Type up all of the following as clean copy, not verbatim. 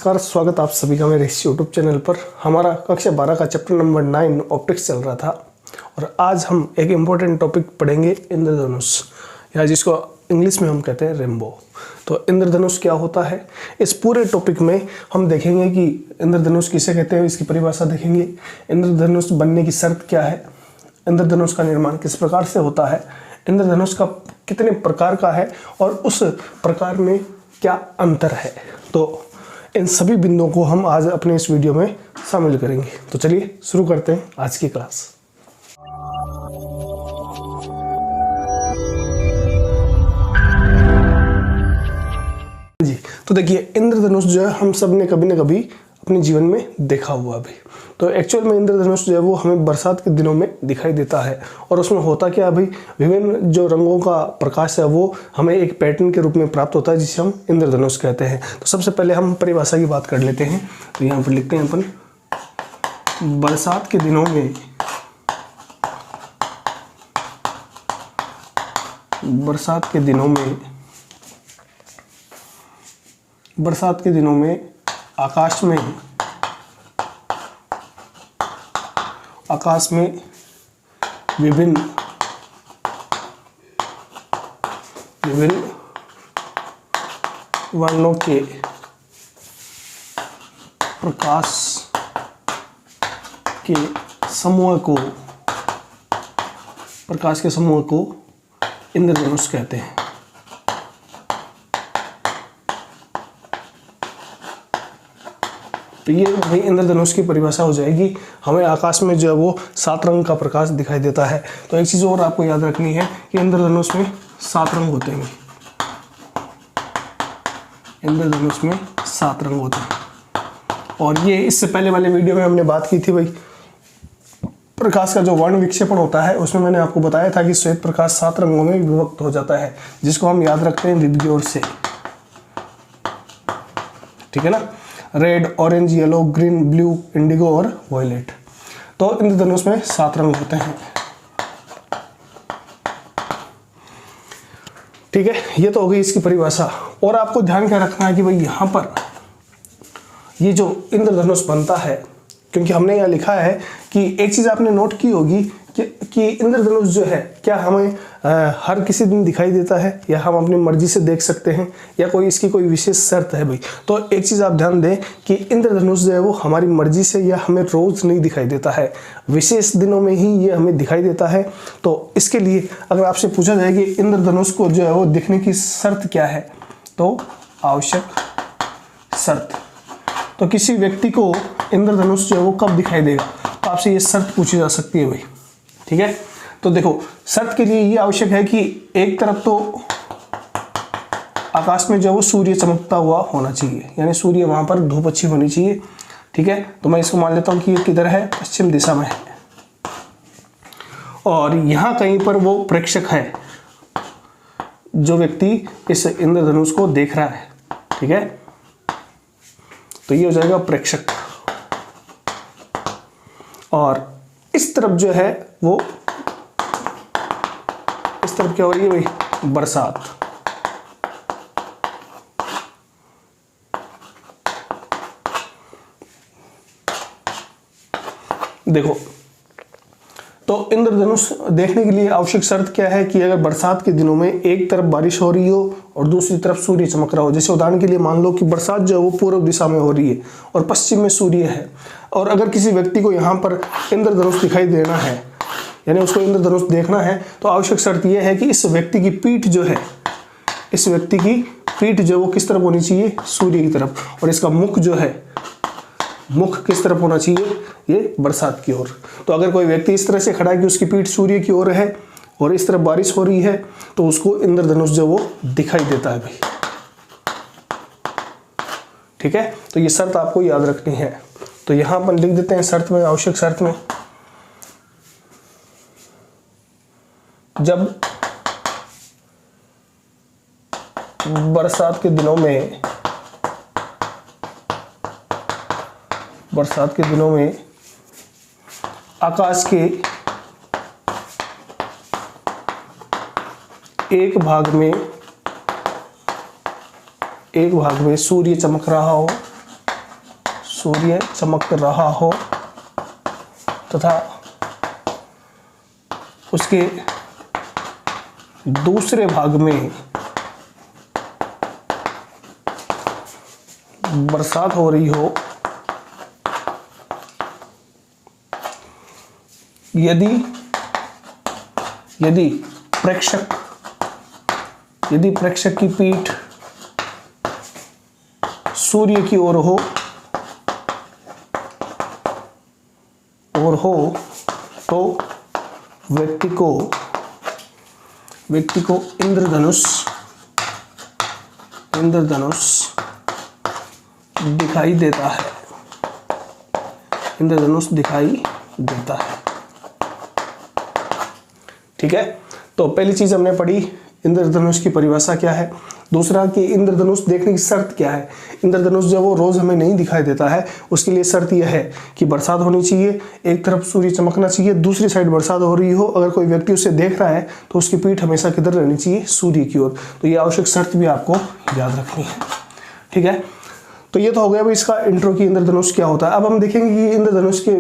नमस्कार, स्वागत आप सभी का मेरे इस यूट्यूब चैनल पर। हमारा कक्षा 12 का चैप्टर नंबर 9 ऑप्टिक्स चल रहा था और आज हम एक इम्पोर्टेंट टॉपिक पढ़ेंगे, इंद्रधनुष, या जिसको इंग्लिश में हम कहते हैं रेनबो। तो इंद्रधनुष क्या होता है, इस पूरे टॉपिक में हम देखेंगे कि इंद्रधनुष किसे कहते हैं, इसकी परिभाषा देखेंगे, इंद्रधनुष बनने की शर्त क्या है, इंद्रधनुष का निर्माण किस प्रकार से होता है, इंद्रधनुष का कितने प्रकार का है और उस प्रकार में क्या अंतर है। तो इन सभी बिंदुओं को हम आज अपने इस वीडियो में शामिल करेंगे। तो चलिए शुरू करते हैं आज की क्लास। जी, तो देखिए इंद्रधनुष जो है हम सब ने कभी ना कभी अपने जीवन में देखा हुआ भी। तो एक्चुअल में इंद्रधनुष जो है वो हमें बरसात के दिनों में दिखाई देता है और उसमें होता क्या है भाई, विभिन्न जो रंगों का प्रकाश है वो हमें एक पैटर्न के रूप में प्राप्त होता है जिसे हम इंद्रधनुष कहते हैं। तो सबसे पहले हम परिभाषा की बात कर लेते हैं। तो यहाँ पर लिखते हैं अपन, बरसात के दिनों में बरसात के दिनों में आकाश में विभिन्न वर्णों के प्रकाश के समूह को इंद्रधनुष कहते हैं। तो ये भाई इंद्रधनुष की परिभाषा हो जाएगी। हमें आकाश में जो है वो 7 रंग का प्रकाश दिखाई देता है। तो एक चीज़ और आपको याद रखनी है कि इंद्रधनुष में 7 रंग होते हैं। इंद्रधनुष में 7 रंग होते हैं और ये इससे पहले वाले वीडियो में हमने बात की थी भाई, प्रकाश का जो वर्ण विक्षेपण होता है उसमें मैंने आपको बताया था कि श्वेत प्रकाश 7 रंगों में विभक्त हो जाता है, जिसको हम याद रखते हैं विबग्योर से। ठीक है ना, red, orange, yellow, green, blue, Indigo और वॉयलेट। तो इंद्रधनुष में 7 रंग होते हैं। ठीक है, ये तो हो गई इसकी परिभाषा। और आपको ध्यान क्या रखना है कि भाई यहाँ पर ये जो इंद्रधनुष बनता है, क्योंकि हमने यहाँ लिखा है कि एक चीज़ आपने नोट की होगी कि इंद्रधनुष जो है क्या हमें हर किसी दिन दिखाई देता है या हम अपनी मर्जी से देख सकते हैं या कोई इसकी कोई विशेष शर्त है भाई। तो एक चीज़ आप ध्यान दें कि इंद्रधनुष जो है वो हमारी मर्जी से या हमें रोज़ नहीं दिखाई देता है, विशेष दिनों में ही ये हमें दिखाई देता है। तो इसके लिए अगर आपसे पूछा जाए कि इंद्रधनुष को जो है वो दिखने की शर्त क्या है, तो आवश्यक शर्त। तो किसी व्यक्ति को इंद्रधनुष जो है वो कब दिखाई देगा, तो आपसे ये शर्त पूछी जा सकती है भाई। ठीक है, तो देखो शर्त के लिए ये आवश्यक है कि एक तरफ तो आकाश में जो है वो सूर्य चमकता हुआ होना चाहिए, यानी सूर्य वहां पर धूप अच्छी होनी चाहिए। ठीक है, तो मैं इसको मान लेता हूं कि ये किधर है, पश्चिम दिशा में है और यहां कहीं पर वो प्रेक्षक है जो व्यक्ति इस इंद्रधनुष को देख रहा है। ठीक है, तो ये हो जाएगा प्रेक्षक। और इस तरफ जो है वो, इस तरफ क्या हो रही है भाई, बरसात। देखो, तो इंद्रधनुष देखने के लिए आवश्यक शर्त क्या है कि अगर बरसात के दिनों में एक तरफ बारिश हो रही हो और दूसरी तरफ सूर्य चमक रहा हो। जैसे उदाहरण के लिए मान लो कि बरसात जो है वो पूर्व दिशा में हो रही है और पश्चिम में सूर्य है, और अगर किसी व्यक्ति को यहाँ पर इंद्रधनुष दिखाई देना है, यानी उसको इंद्रधनुष देखना है, तो आवश्यक शर्त यह है कि इस व्यक्ति की पीठ जो है वो किस तरफ होनी चाहिए, सूर्य की तरफ, और इसका मुख जो है, मुख किस तरफ होना चाहिए, ये बरसात की ओर। तो अगर कोई व्यक्ति इस तरह से खड़ा है कि उसकी पीठ सूर्य की ओर है और इस तरफ बारिश हो रही है, तो उसको इंद्रधनुष जो वो दिखाई देता है भाई। ठीक है, तो ये शर्त आपको याद रखनी है। तो यहां पर लिख देते हैं शर्त में, आवश्यक शर्त में, जब बरसात के दिनों में आकाश के एक भाग में सूर्य चमक रहा हो सूर्य चमक रहा हो तथा उसके दूसरे भाग में बरसात हो रही हो, यदि प्रेक्षक की पीठ सूर्य की ओर हो तो व्यक्ति को इंद्रधनुष दिखाई देता है। इंद्रधनुष दिखाई देता है। ठीक है, तो पहली चीज हमने पढ़ी इंद्रधनुष की परिभाषा क्या है। दूसरा कि इंद्रधनुष देखने की शर्त क्या है। इंद्रधनुष जब वो रोज हमें नहीं दिखाई देता है, उसके लिए शर्त यह है कि बरसात होनी चाहिए, एक तरफ सूर्य चमकना चाहिए, दूसरी साइड बरसात हो रही हो। अगर कोई व्यक्ति उसे देख रहा है तो उसकी पीठ हमेशा किधर रहनी चाहिए, सूर्य की ओर। तो ये आवश्यक शर्त भी आपको याद रखनी है। ठीक है, तो ये तो हो गया भाई इसका इंट्रो की इंद्रधनुष क्या होता है। अब हम देखेंगे कि इंद्रधनुष के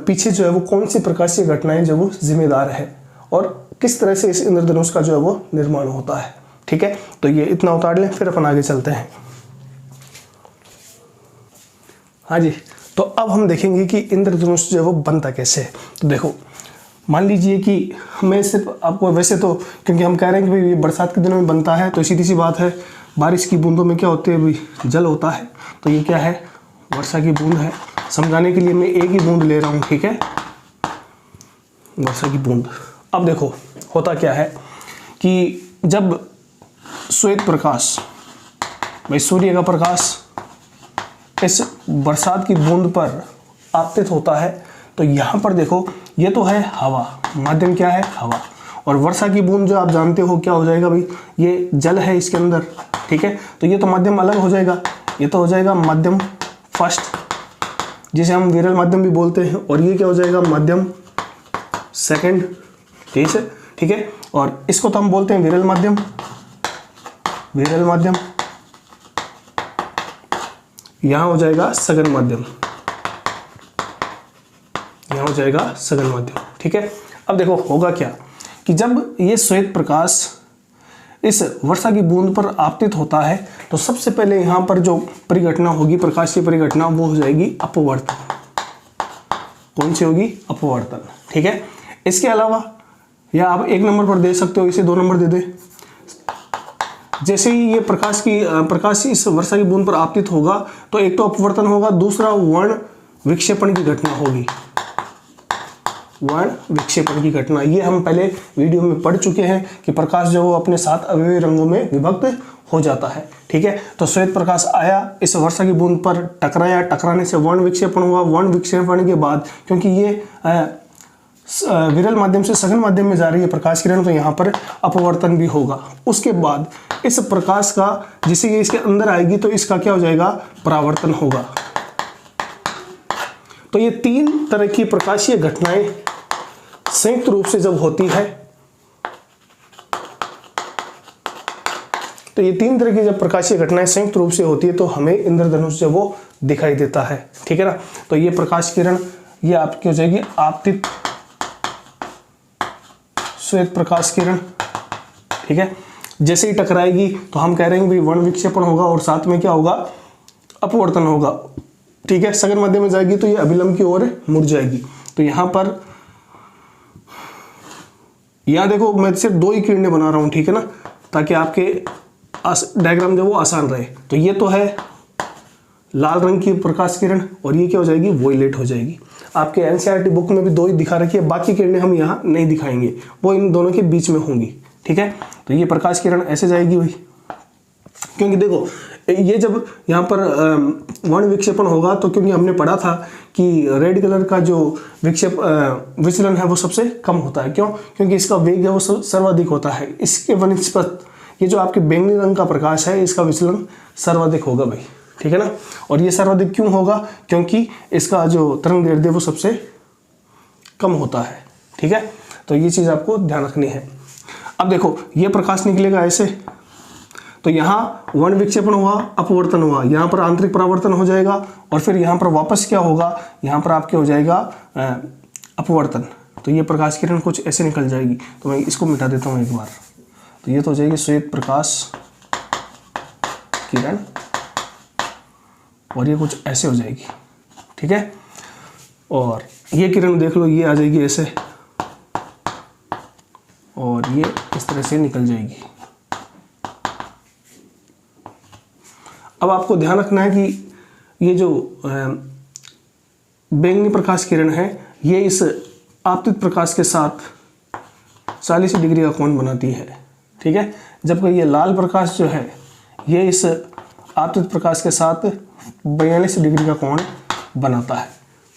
पीछे जो है वो कौन सी प्रकाशीय घटनाएं जो वो जिम्मेदार है और किस तरह से इस इंद्रधनुष का जो है वो निर्माण होता है। ठीक है, तो ये इतना उतार लें, फिर अपन आगे चलते हैं। हाँ जी, तो अब हम देखेंगे कि इंद्रधनुष जो है वो बनता कैसे है। तो देखो, मान लीजिए कि मैं सिर्फ आपको, वैसे तो क्योंकि हम कह रहे हैं कि भाई ये बरसात के दिनों में बनता है, तो सीधी सी बात है, बारिश की बूंदों में क्या होते हैं भाई, जल होता है। तो ये क्या है, वर्षा की बूंद है। समझाने के लिए मैं एक ही बूंद ले रहा हूँ। ठीक है, वर्षा की बूंद। अब देखो होता क्या है कि जब श्वेत प्रकाश, भाई सूर्य का प्रकाश इस बरसात की बूंद पर आपतित होता है, तो यहाँ पर देखो ये तो है हवा, माध्यम क्या है, हवा। और वर्षा की बूंद जो आप जानते हो क्या हो जाएगा भाई, ये जल है इसके अंदर। ठीक है, तो ये तो माध्यम अलग हो जाएगा, ये तो हो जाएगा माध्यम फर्स्ट, जिसे हम विरल माध्यम भी बोलते हैं। और ये क्या हो जाएगा, माध्यम सेकंड। ठीक है, और इसको तो हम बोलते हैं विरल माध्यम। यहां हो जाएगा सघन माध्यम, ठीक है। अब देखो होगा क्या कि जब ये श्वेत प्रकाश इस वर्षा की बूंद पर आपतित होता है, तो सबसे पहले यहां पर जो परिघटना होगी, प्रकाशीय परिघटना, वो हो जाएगी अपवर्तन। कौन सी होगी, अपवर्तन। ठीक है, इसके अलावा या आप 1 नंबर पर दे सकते हो, इसे 2 नंबर दे दे। जैसे ही ये प्रकाश इस वर्षा की बूंद पर आपतित होगा, तो एक तो अपवर्तन होगा, दूसरा वर्ण विक्षेपण की घटना होगी। वर्ण विक्षेपण की घटना, ये हम पहले वीडियो में पढ़ चुके हैं कि प्रकाश जो वो अपने 7 अवयवी रंगों में विभक्त हो जाता है। ठीक है, तो श्वेत प्रकाश आया, इस वर्षा की बूंद पर टकराया, टकराने से वर्ण विक्षेपण हुआ। वर्ण विक्षेपण के बाद क्योंकि ये विरल माध्यम से सघन माध्यम में जा रही है प्रकाश किरण, तो यहाँ पर अपवर्तन भी होगा। उसके बाद इस प्रकाश का, जिसे ये इसके अंदर आएगी, तो इसका क्या हो जाएगा, परावर्तन होगा। तो ये 3 तरह की प्रकाशीय घटनाएं संयुक्त रूप से जब होती है, तो ये 3 तरह की जब प्रकाशीय घटनाएं संयुक्त रूप से होती है, तो हमें इंद्रधनुष जो वो दिखाई देता है। ठीक है ना, तो ये प्रकाश किरण ये आपकी हो जाएगी आपतित श्वेत प्रकाश किरण। ठीक है, जैसे ही टकराएगी तो हम कह रहे हैं भाई वर्ण विक्षेपण होगा और साथ में क्या होगा, अपवर्तन होगा। ठीक है, सघन माध्यम में जाएगी तो ये अभिलंब की ओर मुड़ जाएगी। तो यहां पर, यहां देखो मैं सिर्फ 2 ही किरणें बना रहा हूं, ठीक है ना, ताकि आपके डायग्राम जो वो आसान रहे। तो ये तो है लाल रंग की प्रकाश किरण, और ये क्या हो जाएगी, वोयलेट हो जाएगी। आपके एनसीईआरटी बुक में भी 2 ही दिखा रखी है, बाकी किरणें हम यहाँ नहीं दिखाएंगे, वो इन दोनों के बीच में होंगी। ठीक है, तो ये प्रकाश किरण ऐसे जाएगी भाई, क्योंकि देखो ये जब यहाँ पर वर्ण विक्षेपण होगा, तो क्योंकि हमने पढ़ा था कि रेड कलर का जो विचलन है वो सबसे कम होता है। क्यों, क्योंकि इसका वेग है वो सर्वाधिक होता है। इसके वनिस्पत ये जो आपके बैंगनी रंग का प्रकाश है, इसका विचलन सर्वाधिक होगा भाई। ठीक है ना, और ये सर्वाधिक क्यों होगा, क्योंकि इसका जो तरंग दैर्ध्य वो सबसे कम होता है। ठीक है, तो ये चीज आपको ध्यान रखनी है। अब देखो ये प्रकाश निकलेगा ऐसे, तो यहाँ वर्ण विक्षेपण हुआ, अपवर्तन हुआ, यहाँ पर आंतरिक परावर्तन हो जाएगा और फिर यहाँ पर वापस क्या होगा, यहाँ पर आपके हो जाएगा अपवर्तन। तो ये प्रकाश किरण कुछ ऐसे निकल जाएगी। तो मैं इसको मिटा देता हूँ एक बार। तो ये तो हो जाएगी श्वेत प्रकाश किरण और ये कुछ ऐसे हो जाएगी, ठीक है। और ये किरण देख लो, ये आ जाएगी ऐसे और ये इस तरह से निकल जाएगी। अब आपको ध्यान रखना है कि ये जो बैंगनी प्रकाश किरण है ये इस आपतित प्रकाश के साथ 40 डिग्री का कोण बनाती है, ठीक है। जबकि ये लाल प्रकाश जो है ये इस आपतित प्रकाश के साथ 42 डिग्री का कोण बनाता है,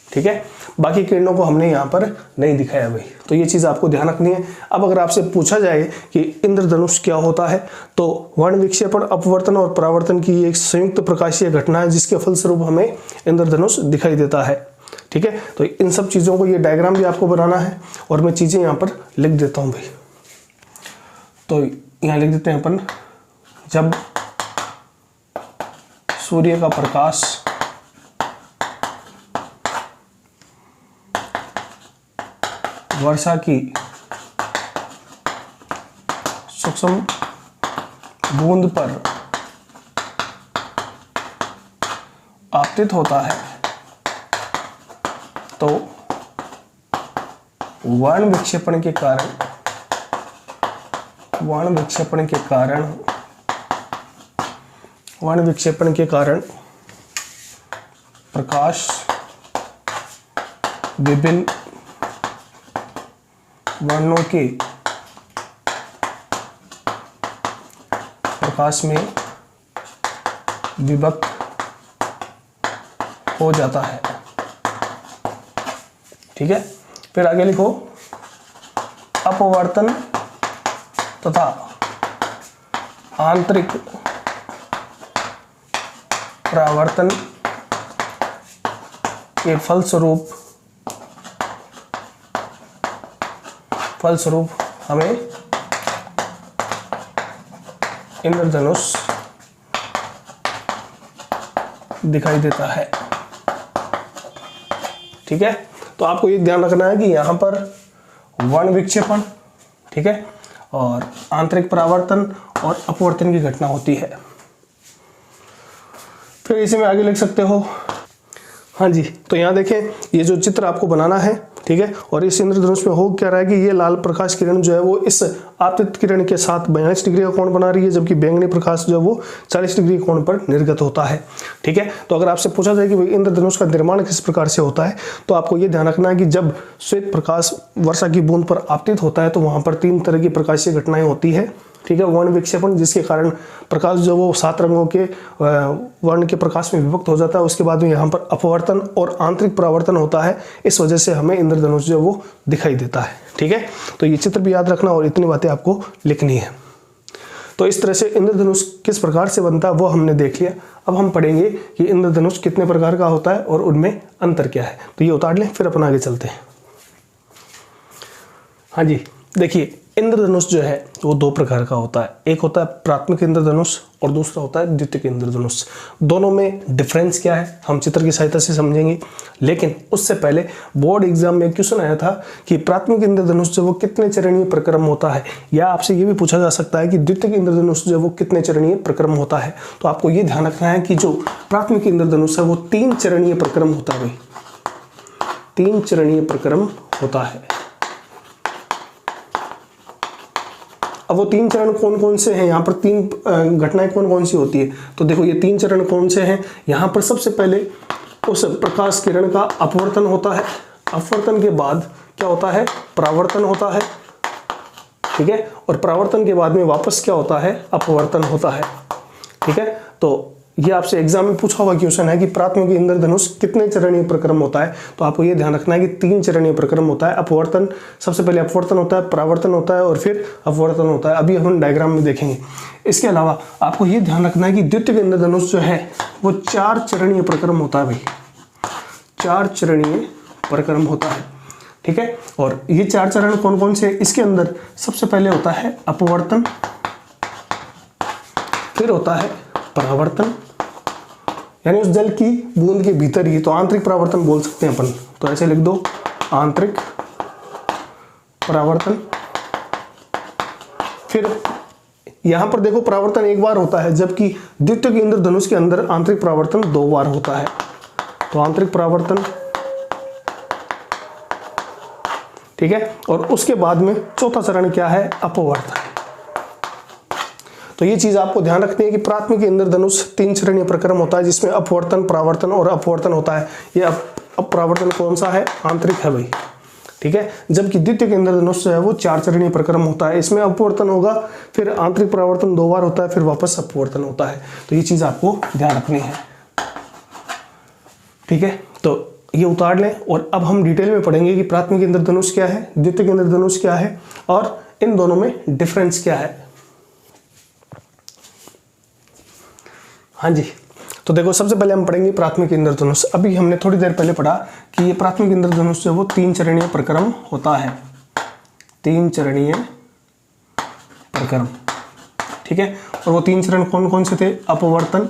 ठीक है। बाकी किरणों को हमने यहाँ पर नहीं दिखाया भाई, तो ये चीज़ आपको ध्यान रखनी है। अब अगर आपसे पूछा जाए कि इंद्रधनुष क्या होता है, तो वर्ण विक्षेपण, अपवर्तन और परावर्तन की एक संयुक्त प्रकाशीय घटना है जिसके फलस्वरूप हमें इंद्रधनुष दिखाई देता है, ठीक है। तो इन सब चीज़ों को, ये डायग्राम भी आपको बनाना है और मैं चीज़ें यहाँ पर लिख देता हूँ भाई। तो यहाँ लिख देते हैं अपन, जब सूर्य का प्रकाश वर्षा की सूक्ष्म बूंद पर आपतित होता है तो वर्ण विक्षेपण के कारण प्रकाश विभिन्न वर्णों के प्रकाश में विभक्त हो जाता है, ठीक है। फिर आगे लिखो, अपवर्तन तथा आंतरिक परावर्तन के फलस्वरूप हमें इंद्रधनुष दिखाई देता है, ठीक है। तो आपको ये ध्यान रखना है कि यहाँ पर वर्ण विक्षेपण, ठीक है, और आंतरिक परावर्तन और अपवर्तन की घटना होती है। फिर इसे में आगे लिख सकते हो, हाँ जी। तो यहाँ देखें, ये जो चित्र आपको बनाना है, ठीक है, और इस इंद्रधनुष में हो क्या रहा है कि ये लाल प्रकाश किरण जो है वो इस आपतित किरण के साथ 42 डिग्री का कोण बना रही है, जबकि बैंगनी प्रकाश जो है वो 40 डिग्री कोण पर निर्गत होता है, ठीक है। तो अगर आपसे पूछा जाए कि भाई इंद्रधनुष का निर्माण किस प्रकार से होता है, तो आपको ये ध्यान रखना है कि जब श्वेत प्रकाश वर्षा की बूंद पर आपतित होता है तो वहां पर 3 तरह की प्रकाशीय घटनाएं होती है, ठीक है। वर्ण विक्षेपण, जिसके कारण प्रकाश जो वो 7 रंगों के वर्ण के प्रकाश में विभक्त हो जाता है। उसके बाद में यहाँ पर अपवर्तन और आंतरिक परावर्तन होता है, इस वजह से हमें इंद्रधनुष जो वो दिखाई देता है, ठीक है। तो ये चित्र भी याद रखना और इतनी बातें आपको लिखनी है। तो इस तरह से इंद्रधनुष किस प्रकार से बनता है वो हमने देख लिया। अब हम पढ़ेंगे कि इंद्रधनुष कितने प्रकार का होता है और उनमें अंतर क्या है। तो ये उतार लें, फिर अपन आगे चलते हैं। हाँ जी, देखिए, इंद्रधनुष जो है वो 2 प्रकार का होता है। एक होता है प्राथमिक इंद्रधनुष और दूसरा होता है द्वितीयक इंद्रधनुष। दोनों में डिफरेंस क्या है हम चित्र की सहायता से समझेंगे, लेकिन उससे पहले बोर्ड एग्जाम में क्वेश्चन आया था कि प्राथमिक इंद्रधनुष जो वो कितने चरणीय प्रक्रम होता है, या आपसे ये भी पूछा जा सकता है कि द्वितीयक इंद्रधनुष जो वो कितने चरणीय प्रक्रम होता है। तो आपको ये ध्यान रखना है कि जो प्राथमिक इंद्रधनुष है वो 3 चरणीय प्रक्रम होता है भाई, 3 चरणीय प्रक्रम होता है। अब वो 3 चरण कौन कौन से हैं, यहाँ पर 3 घटनाएं कौन कौन सी होती है। तो देखो ये 3 चरण कौन से हैं। यहाँ पर सबसे पहले उस प्रकाश किरण का अपवर्तन होता है, अपवर्तन के बाद क्या होता है, परावर्तन होता है, ठीक है, और परावर्तन के बाद में वापस क्या होता है, अपवर्तन होता है, ठीक है। तो ये आपसे एग्जाम में पूछा हुआ क्वेश्चन है कि प्राथमिक इंद्रधनुष कितने चरणीय प्रक्रम होता है। तो आपको ये ध्यान रखना है कि 3 चरणीय प्रक्रम होता है। अपवर्तन, सबसे पहले अपवर्तन होता है, परावर्तन होता है और फिर अपवर्तन होता है। अभी हम डायग्राम में देखेंगे। इसके अलावा आपको ये ध्यान रखना है कि द्वितीयक इंद्रधनुष जो है वो 4 चरणीय प्रक्रम होता है भाई, 4 चरणीय प्रक्रम होता है, ठीक है। और ये 4 चरण कौन कौन से, इसके अंदर सबसे पहले होता है अपवर्तन, फिर होता है परावर्तन, यानी उस जल की बूंद के भीतर ही, तो आंतरिक परावर्तन बोल सकते हैं अपन, तो ऐसे लिख दो आंतरिक परावर्तन। फिर यहां पर देखो परावर्तन एक बार होता है, जबकि द्वितीयक इंद्रधनुष के अंदर आंतरिक परावर्तन 2 बार होता है। तो आंतरिक परावर्तन, ठीक है, और उसके बाद में चौथा चरण क्या है, अपवर्तन। तो ये चीज आपको ध्यान रखनी है कि प्राथमिक इंद्रधनुष 3 चरणीय प्रक्रम होता है, जिसमें अपवर्तन, परावर्तन और अपवर्तन होता है। ये अपरावर्तन कौन सा है, आंतरिक है भाई, ठीक है। जबकि द्वितीयक इंद्रधनुष जो है वो 4 चरणीय प्रक्रम होता है, इसमें अपवर्तन होगा, फिर आंतरिक परावर्तन 2 बार होता है, फिर वापस अपवर्तन होता है। तो ये चीज आपको ध्यान रखनी है, ठीक है। तो ये उतार लें, और अब हम डिटेल में पढ़ेंगे कि प्राथमिक इंद्रधनुष क्या है, द्वितीयक इंद्रधनुष क्या है, और इन दोनों में डिफरेंस क्या है। हाँ जी, तो देखो सबसे पहले हम पढ़ेंगे प्राथमिक इंद्रधनुष। अभी हमने थोड़ी देर पहले पढ़ा कि ये प्राथमिक इंद्रधनुष जो है वो 3 चरणीय प्रक्रम होता है, 3 चरणीय प्रक्रम, ठीक है। और वो 3 चरण कौन कौन से थे, अपवर्तन,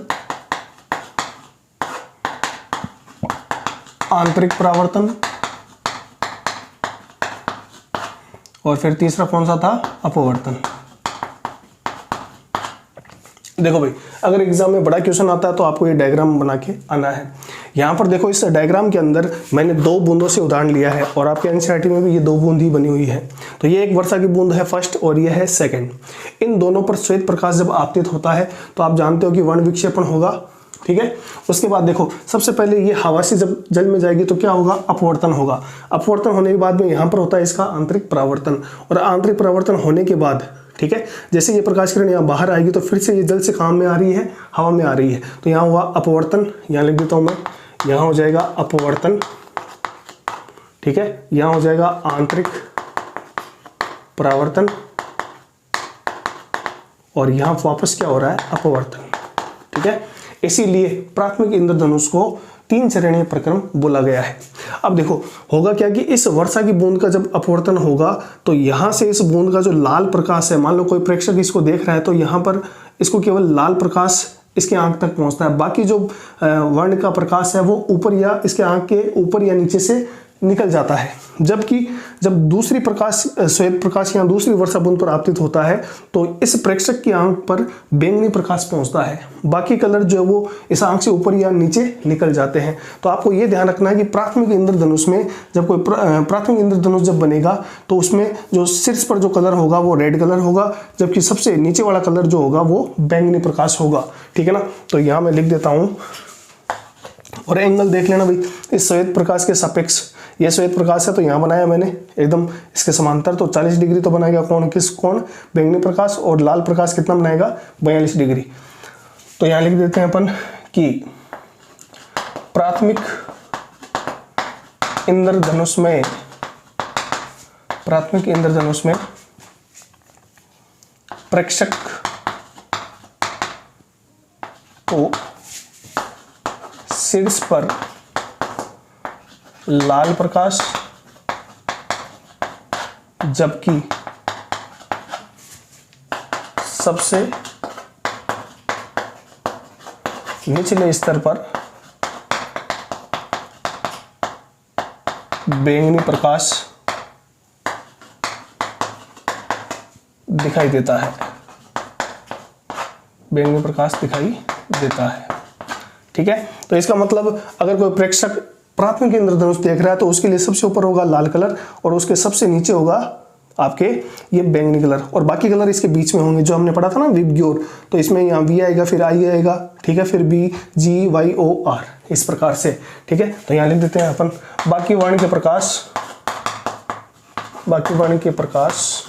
आंतरिक परावर्तन, और फिर तीसरा कौन सा था, अपवर्तन। देखो भाई, अगर एग्जाम में बड़ा क्वेश्चन आता है तो आपको ये डायग्राम बना के आना है। यहाँ पर देखो इस डायग्राम के अंदर मैंने 2 बूंदों से उदाहरण लिया है, और आपके एनसीईआरटी में भी ये 2 बूंद ही बनी हुई है। तो ये एक वर्षा की बूंद है फर्स्ट, और ये है सेकंड। इन दोनों पर श्वेत प्रकाश जब आपतित होता है तो आप जानते हो कि वर्ण विक्षेपण होगा, ठीक है। उसके बाद देखो सबसे पहले ये हवा से जब जल में जाएगी तो क्या होगा, अपवर्तन होगा। अपवर्तन होने के बाद में यहाँ पर होता है इसका आंतरिक परावर्तन, और आंतरिक परावर्तन होने के बाद, ठीक है, जैसे ये प्रकाश किरण यहाँ बाहर आएगी तो फिर से ये जल से काम में आ रही है, हवा में आ रही है, तो यहाँ हुआ अपवर्तन, यहाँ लिख देता हूँ मैं, यहाँ हो जाएगा अपवर्तन, ठीक है, यहाँ हो जाएगा आंतरिक परावर्तन, और यहाँ वापस क्या हो रहा है, अपवर्तन, ठीक है। इसीलिए प्राथमिक इंद्रधनुष को 3 चरणीय प्रक्रम बोला गया है। अब देखो होगा क्या कि इस वर्षा की बूंद का जब अपवर्तन होगा तो यहां से इस बूंद का जो लाल प्रकाश है, मान लो कोई प्रेक्षक इसको देख रहा है तो यहां पर इसको केवल लाल प्रकाश इसके आंख तक पहुंचता है, बाकी जो वर्ण का प्रकाश है वो ऊपर या इसके आंख के ऊपर या नीचे से निकल जाता है। जबकि जब दूसरी प्रकाश, श्वेत प्रकाश या दूसरी वर्षा बूंद पर आपतित होता है तो इस प्रेक्षक की आंख पर बैंगनी प्रकाश पहुंचता है, बाकी कलर जो है वो इस आंख से ऊपर या नीचे निकल जाते हैं। तो आपको ये ध्यान रखना है कि प्राथमिक इंद्रधनुष में जब कोई प्राथमिक इंद्रधनुष जब बनेगा तो उसमें जो शीर्ष पर जो कलर होगा वो रेड कलर होगा, जबकि सबसे नीचे वाला कलर जो होगा वो बैंगनी प्रकाश होगा, ठीक है ना। तो यहाँ मैं लिख देता हूँ, और एंगल देख लेना भाई, इस श्वेत प्रकाश के सापेक्ष, ये श्वेत प्रकाश है तो यहाँ बनाया मैंने एकदम इसके समांतर, तो 40 डिग्री तो बनाएगा कौन, किस कोण, बैंगनी प्रकाश, और लाल प्रकाश कितना बनाएगा, 42 डिग्री। तो यहाँ लिख देते हैं अपन कि प्राथमिक इंद्रधनुष में, प्राथमिक इंद्रधनुष में प्रेक्षक को शीर्ष पर लाल प्रकाश, जबकि सबसे निचले स्तर पर बैंगनी प्रकाश दिखाई देता है, बैंगनी प्रकाश दिखाई देता है, ठीक है। तो इसका मतलब अगर कोई प्रेक्षक प्राथमिक इंद्रधनुष देख रहा है तो उसके लिए सबसे ऊपर होगा लाल कलर, और उसके सबसे नीचे होगा आपके ये बैंगनी कलर, और बाकी कलर इसके बीच में होंगे जो हमने पढ़ा था ना विबग्योर। तो इसमें यहाँ वी आएगा, फिर आई आएगा, ठीक है, फिर बी जी वाई ओ आर, इस प्रकार से, ठीक है। तो यहाँ लिख देते हैं अपन बाकी वर्ण के प्रकाश, बाकी वर्ण के प्रकाश,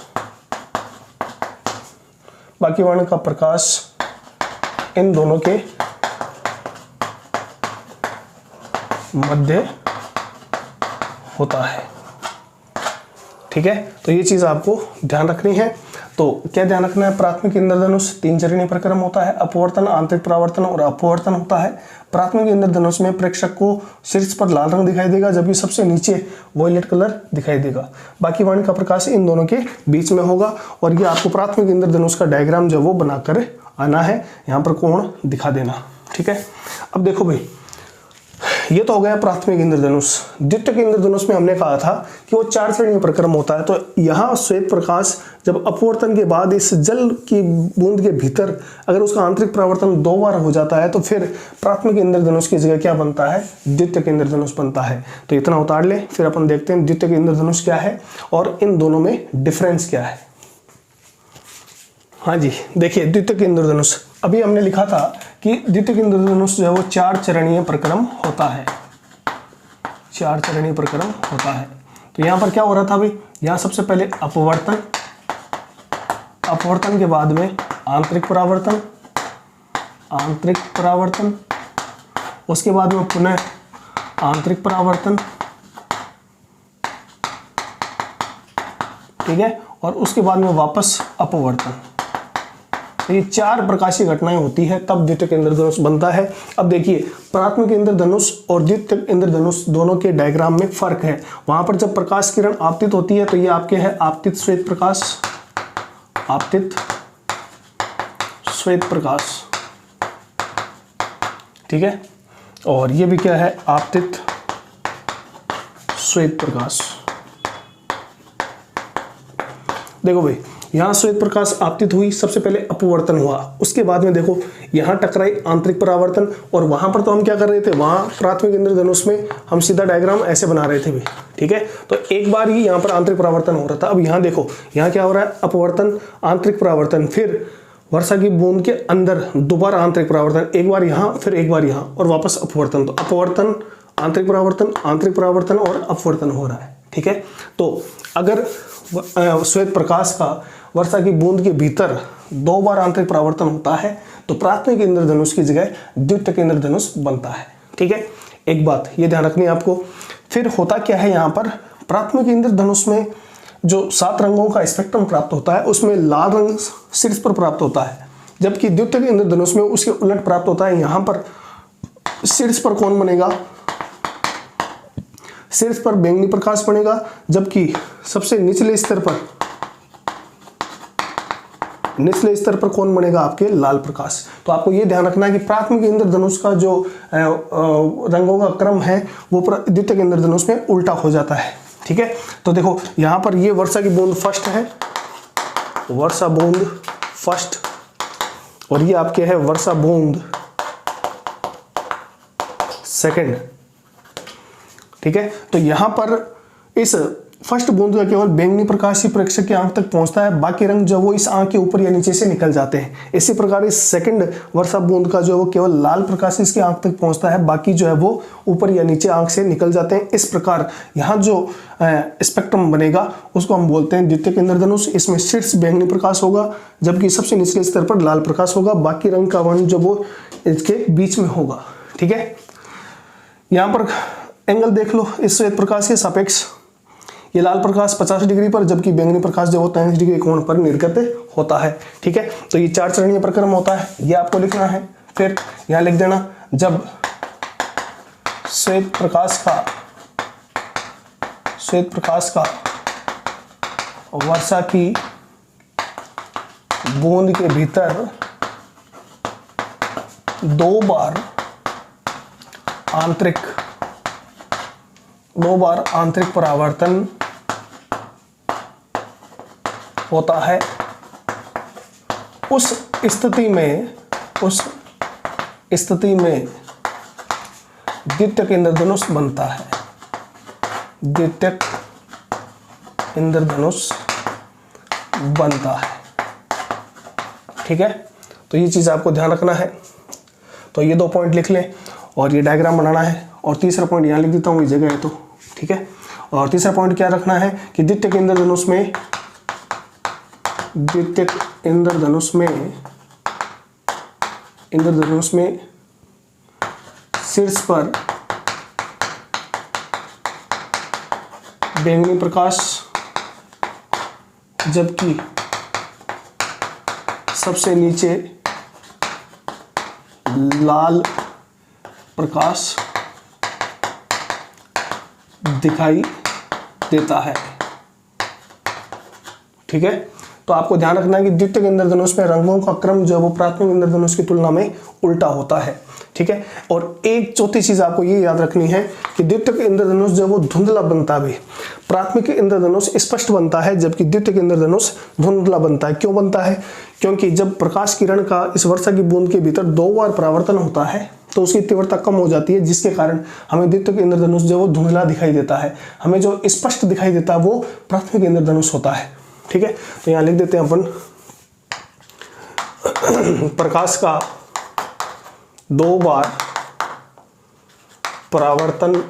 बाकी वर्ण का प्रकाश इन दोनों के मध्य होता है, ठीक है। तो ये चीज आपको ध्यान रखनी है। तो क्या ध्यान रखना है, प्राथमिक इंद्रधनुष 3 चरणीय प्रक्रम होता है, अपवर्तन, आंतरिक परावर्तन और अपवर्तन होता है। प्राथमिक इंद्रधनुष में प्रेक्षक को शीर्ष पर लाल रंग दिखाई देगा, जबकि सबसे नीचे वॉयलेट कलर दिखाई देगा। बाकी वर्ण का प्रकाश इन दोनों के बीच में होगा, और ये आपको प्राथमिक इंद्रधनुष का डायग्राम जो वो बनाकर आना है, यहाँ पर कोण दिखा देना। ठीक है, अब देखो भाई, ये तो हो गया प्राथमिक इंद्रधनुष। द्वितीयक इंद्रधनुष में हमने कहा था कि वो 4 श्रेणी परिक्रम होता है। तो यहाँ श्वेत प्रकाश जब अपवर्तन के बाद इस जल की बूंद के भीतर अगर उसका आंतरिक परावर्तन 2 बार हो जाता है तो फिर प्राथमिक इंद्रधनुष की जगह क्या बनता है, द्वितीयक इंद्रधनुष बनता है। तो इतना उतार ले, फिर अपन देखते हैं द्वितीयक इंद्रधनुष क्या है और इन दोनों में डिफरेंस क्या है। हाँ जी, देखिए द्वितीयक इंद्रधनुष, अभी हमने लिखा था कि द्वितीयक इंद्रधनुष जो है वो 4 चरणीय प्रक्रम होता है, 4 चरणीय प्रक्रम होता है। तो यहाँ पर क्या हो रहा था भाई, यहाँ सबसे पहले अपवर्तन, अपवर्तन के बाद में आंतरिक परावर्तन, आंतरिक परावर्तन, उसके बाद में पुनः आंतरिक परावर्तन, ठीक है, और उसके बाद में वापस अपवर्तन। तो ये 4 प्रकाशीय घटनाएं होती है तब द्वितीयक इंद्रधनुष बनता है। अब देखिए प्राथमिक इंद्रधनुष और द्वितीयक इंद्रधनुष दोनों के डायग्राम में फर्क है। वहां पर जब प्रकाश किरण आपतित होती है तो ये आपके है आपतित श्वेत प्रकाश, आपतित श्वेत प्रकाश, ठीक है, और ये भी क्या है, आपतित श्वेत प्रकाश। देखो भाई, यहाँ श्वेत प्रकाश आपतित हुई, सबसे पहले अपवर्तन हुआ, उसके बाद में देखो यहाँ टकराई आंतरिक परावर्तन, और वहां पर तो हम क्या कर रहे थे, वहां प्राथमिक इंद्रधनुष में हम सीधा डायग्राम ऐसे बना रहे थे भी, ठीक है। तो एक बार ही यहाँ पर आंतरिक परावर्तन हो रहा था। अब यहाँ देखो, यहाँ क्या हो रहा है, अपवर्तन, आंतरिक परावर्तन, फिर वर्षा की बूंद के अंदर दोबारा आंतरिक परावर्तन, एक बार यहाँ फिर एक बार यहाँ और वापस अपवर्तन। तो अपवर्तन, आंतरिक परावर्तन और अपवर्तन हो रहा है, ठीक है। तो अगर श्वेत प्रकाश का वर्षा की बूंद के भीतर 2 बार आंतरिक परावर्तन होता है तो प्राथमिक इंद्रधनुष की जगह द्वितीयक इंद्रधनुष बनता है, ठीक है। एक बात ये ध्यान रखनी है आपको। फिर होता क्या है, यहाँ पर प्राथमिक इंद्रधनुष में जो 7 रंगों का स्पेक्ट्रम प्राप्त होता है उसमें लाल रंग शीर्ष पर प्राप्त होता है, जबकि द्वितीयक इंद्रधनुष में उसके उलट प्राप्त होता है। यहाँ पर शीर्ष पर कौन बनेगा, शीर्ष पर बैंगनी प्रकाश बनेगा, जबकि सबसे निचले स्तर पर कौन बनेगा, आपके लाल प्रकाश। तो आपको यह ध्यान रखना है कि प्राथमिक इंद्रधनुष का जो रंगों का क्रम है वो द्वितीयक इंद्रधनुष में उल्टा हो जाता है, ठीक है। तो देखो यहां पर ये वर्षा की बूंद फर्स्ट है, वर्षा बूंद फर्स्ट, और ये आपके है वर्षा बूंद सेकंड, ठीक है। तो यहां पर इस फर्स्ट बूंद का केवल बैंगनी प्रकाश ही प्रेक्षक की आंख तक पहुंचता है, बाकी रंग जो वो इस आंख के ऊपर या नीचे से निकल जाते हैं। इसी प्रकार इस सेकंड वर्षा बूंद का जो है वो केवल लाल प्रकाश इसकी आंख तक पहुंचता है, बाकी जो है वो ऊपर या नीचे आंख से निकल जाते हैं। इस प्रकार यहाँ जो स्पेक्ट्रम बनेगा उसको हम बोलते हैं द्वितीयक इंद्रधनुष। इसमें शीर्ष बैंगनी प्रकाश होगा, जबकि सबसे निचले स्तर पर लाल प्रकाश होगा, बाकी रंग का वर्ण जो वो इसके बीच में होगा, ठीक है। यहाँ पर एंगल देख लो इस श्वेत प्रकाश के सापेक्ष, ये लाल प्रकाश 50 डिग्री पर, जबकि बैंगनी प्रकाश जो 43 डिग्री कोण पर निर्गत होता है, ठीक है। तो ये 4 चरणीय प्रक्रम होता है, ये आपको लिखना है। फिर यहां लिख देना, जब श्वेत प्रकाश का वर्षा की बूंद के भीतर 2 बार आंतरिक परावर्तन होता है, उस स्थिति में द्वितीयक इंद्रधनुष बनता है, द्वितीयक इंद्रधनुष बनता है, ठीक है। तो ये चीज आपको ध्यान रखना है। तो ये 2 पॉइंट लिख लें और ये डायग्राम बनाना है, और तीसरा पॉइंट यहाँ लिख देता हूँ, ये जगह है तो, ठीक है। और तीसरा पॉइंट क्या रखना है कि द्वितीयक इंद्रधनुष में शीर्ष पर बैंगनी प्रकाश, जबकि सबसे नीचे लाल प्रकाश दिखाई देता है, ठीक है। तो आपको ध्यान रखना है कि द्वितीयक इंद्रधनुष में रंगों का क्रम जो है वो प्राथमिक इंद्रधनुष की तुलना में उल्टा होता है, ठीक है। और एक चौथी चीज आपको ये याद रखनी है कि द्वितीयक इंद्रधनुष जो है वो धुंधला बनता भी, प्राथमिक इंद्रधनुष स्पष्ट बनता है जबकि द्वितीयक इंद्रधनुष धुंधला बनता है। क्यों बनता है? क्योंकि जब प्रकाश किरण का इस वर्षा की बूंद के भीतर 2 बार परावर्तन होता है तो उसकी तीव्रता कम हो जाती है, जिसके कारण हमें द्वितीयक इंद्रधनुष जो है वो धुंधला दिखाई देता है। हमें जो स्पष्ट दिखाई देता है वो प्राथमिक इंद्रधनुष होता है, ठीक है। तो यहाँ लिख देते हैं अपन प्रकाश का 2 बार परावर्तन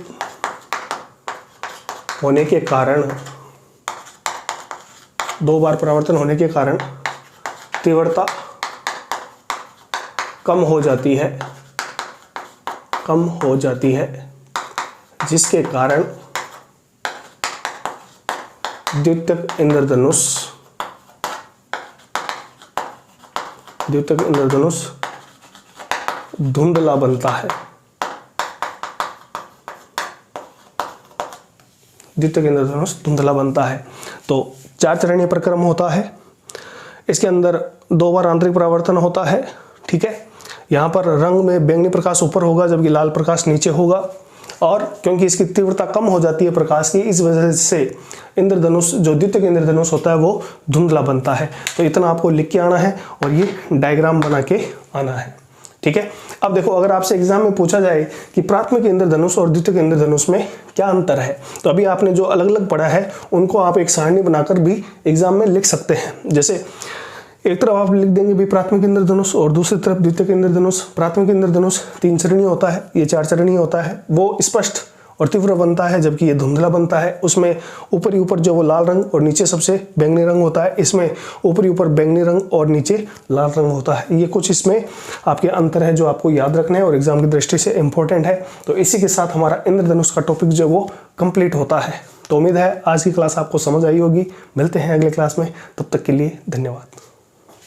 होने के कारण, 2 बार परावर्तन होने के कारण तीव्रता कम हो जाती है, जिसके कारण द्वितीयक इंद्रधनुष धुंधला बनता है। द्वितीयक इंद्रधनुष धुंधला बनता है। तो 4 चरणीय प्रक्रम होता है, इसके अंदर 2 बार आंतरिक परावर्तन होता है, ठीक है। यहाँ पर रंग में बैंगनी प्रकाश ऊपर होगा जबकि लाल प्रकाश नीचे होगा, और क्योंकि इसकी तीव्रता कम हो जाती है प्रकाश की, इस वजह से इंद्रधनुष जो द्वितीयक इंद्रधनुष होता है वो धुंधला बनता है। तो इतना आपको लिख के आना है और ये डायग्राम बना के आना है, ठीक है। अब देखो, अगर आपसे एग्जाम में पूछा जाए कि प्राथमिक इंद्रधनुष और द्वितीयक इंद्रधनुष में क्या अंतर है, तो अभी आपने जो अलग अलग पढ़ा है उनको आप एक सारणी बनाकर भी एग्जाम में लिख सकते हैं। जैसे एक तरफ आप लिख देंगे भी प्राथमिक इंद्रधनुष और दूसरी तरफ द्वितीयक इंद्रधनुष। प्राथमिक इंद्रधनुष 3 चरणीय होता है, ये 4 चरणीय होता है। वो स्पष्ट और तीव्र बनता है जबकि ये धुंधला बनता है। उसमें ऊपरी ऊपर जो वो लाल रंग और नीचे सबसे बैंगनी रंग होता है, इसमें ऊपरी ऊपर बैंगनी रंग और नीचे लाल रंग होता है। ये कुछ इसमें आपके अंतर है जो आपको याद रखना है और एग्जाम की दृष्टि से इंपॉर्टेंट है। तो इसी के साथ हमारा इंद्रधनुष का टॉपिक जो वो कंप्लीट होता है। तो उम्मीद है आज की क्लास आपको समझ आई होगी। मिलते हैं अगले क्लास में, तब तक के लिए धन्यवाद।